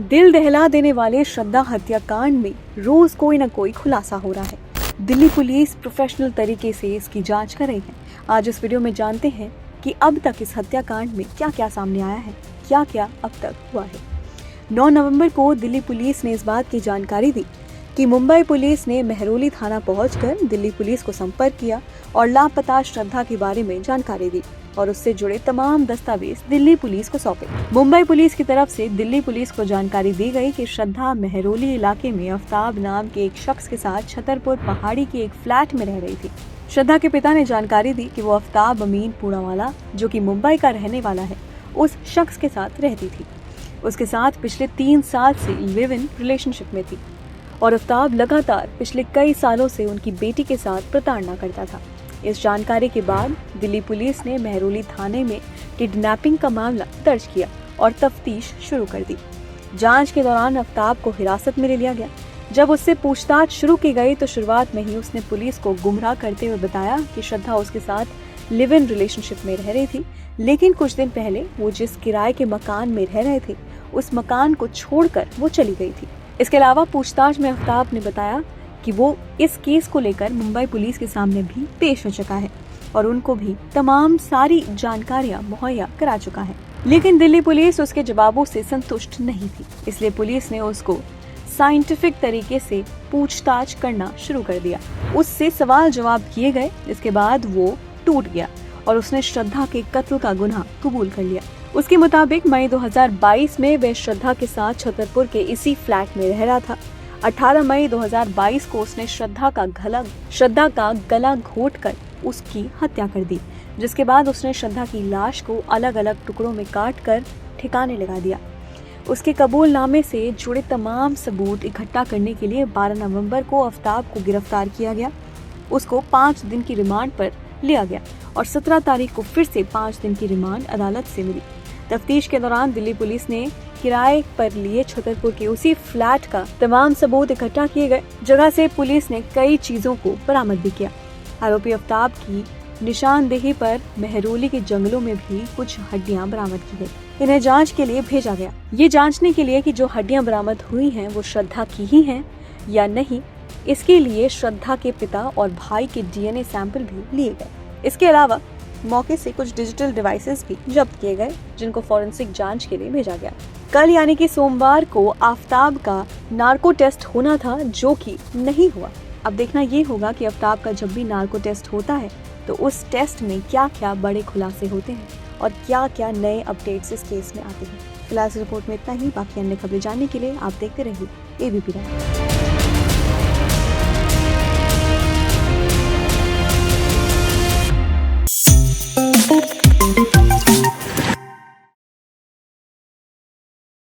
दिल दहला देने वाले श्रद्धा हत्याकांड में रोज कोई न कोई खुलासा हो रहा है। दिल्ली पुलिस प्रोफेशनल तरीके से इसकी जांच कर रही है। आज इस वीडियो में जानते हैं कि अब तक इस हत्याकांड में क्या क्या सामने आया है, क्या क्या अब तक हुआ है। 9 नवंबर को दिल्ली पुलिस ने इस बात की जानकारी दी कि मुंबई पुलिस ने मेहरौली थाना पहुंचकर दिल्ली पुलिस को संपर्क किया और लापता श्रद्धा के बारे में जानकारी दी और उससे जुड़े तमाम दस्तावेज दिल्ली पुलिस को सौंपे। मुंबई पुलिस की तरफ से दिल्ली पुलिस को जानकारी दी गई कि श्रद्धा मेहरौली इलाके में आफ्ताब नाम के एक शख्स के साथ छतरपुर पहाड़ी के एक फ्लैट में रह रही थी। श्रद्धा के पिता ने जानकारी दी कि वो आफ्ताब अमीन पूनावाला, जो कि मुंबई का रहने वाला है, उस शख्स के साथ रहती थी। उसके साथ पिछले 3 साल से लिव इन रिलेशनशिप में थी और आफ्ताब लगातार पिछले कई सालों से उनकी बेटी के साथ प्रताड़ना करता था। इस जानकारी के बाद दिल्ली पुलिस ने मेहरौली थाने में किडनैपिंग का मामला दर्ज किया और तफ्तीश शुरू कर दी। जांच के दौरान आफ्ताब को हिरासत में ले लिया गया। जब उससे पूछताछ शुरू की गई तो शुरुआत में ही उसने पुलिस को गुमराह करते हुए बताया कि श्रद्धा उसके साथ लिव इन रिलेशनशिप में रह रही थी, लेकिन कुछ दिन पहले वो जिस किराए के मकान में रह रहे थे उस मकान को छोड़कर वो चली गई थी। इसके अलावा पूछताछ में आफ्ताब ने बताया कि वो इस केस को लेकर मुंबई पुलिस के सामने भी पेश हो चुका है और उनको भी तमाम सारी जानकारियां मुहैया करा चुका है, लेकिन दिल्ली पुलिस उसके जवाबों से संतुष्ट नहीं थी। इसलिए पुलिस ने उसको साइंटिफिक तरीके से पूछताछ करना शुरू कर दिया। उससे सवाल जवाब किए गए, जिसके बाद वो टूट गया और उसने श्रद्धा के कत्ल का गुनाह कबूल कर लिया। उसके मुताबिक मई 2022 में वह श्रद्धा के साथ छतरपुर के इसी फ्लैट में रह रहा था। 18 मई 2022 को उसने श्रद्धा का गला घोंटकर उसकी हत्या कर दी, जिसके बाद उसने श्रद्धा की लाश को अलग अलग टुकड़ों में काटकर ठिकाने लगा दिया। उसके कबूलनामे से जुड़े तमाम सबूत इकट्ठा करने के लिए 12 नवंबर को आफ्ताब को गिरफ्तार किया गया। उसको 5 दिन की रिमांड पर लिया गया और 17 तारीख को फिर से 5 दिन की रिमांड अदालत से मिली। तफ्तीश के दौरान दिल्ली पुलिस ने किराए पर लिए छतरपुर के उसी फ्लैट का तमाम सबूत इकट्ठा किए गए। जगह से पुलिस ने कई चीजों को बरामद भी किया। आरोपी आफ्ताब की निशानदेही पर मेहरौली के जंगलों में भी कुछ हड्डियां बरामद की गई। इन्हें जांच के लिए भेजा गया, ये जांचने के लिए कि जो हड्डियां बरामद हुई हैं वो श्रद्धा की ही हैं या नहीं। इसके लिए श्रद्धा के पिता और भाई के DNA सैंपल भी लिए गए। इसके अलावा मौके से कुछ डिजिटल डिवाइसेस भी जब्त किए गए, जिनको फॉरेंसिक जांच के लिए भेजा गया। कल यानी कि सोमवार को आफ्ताब का नार्को टेस्ट होना था, जो कि नहीं हुआ। अब देखना ये होगा कि आफ्ताब का जब भी नार्को टेस्ट होता है तो उस टेस्ट में क्या क्या बड़े खुलासे होते हैं और क्या क्या नए अपडेट्स इस केस में आते हैं। फिलहाल इस रिपोर्ट में इतना ही। बाकी अन्य खबरें जानने के लिए आप देखते रहिए ABP राइट।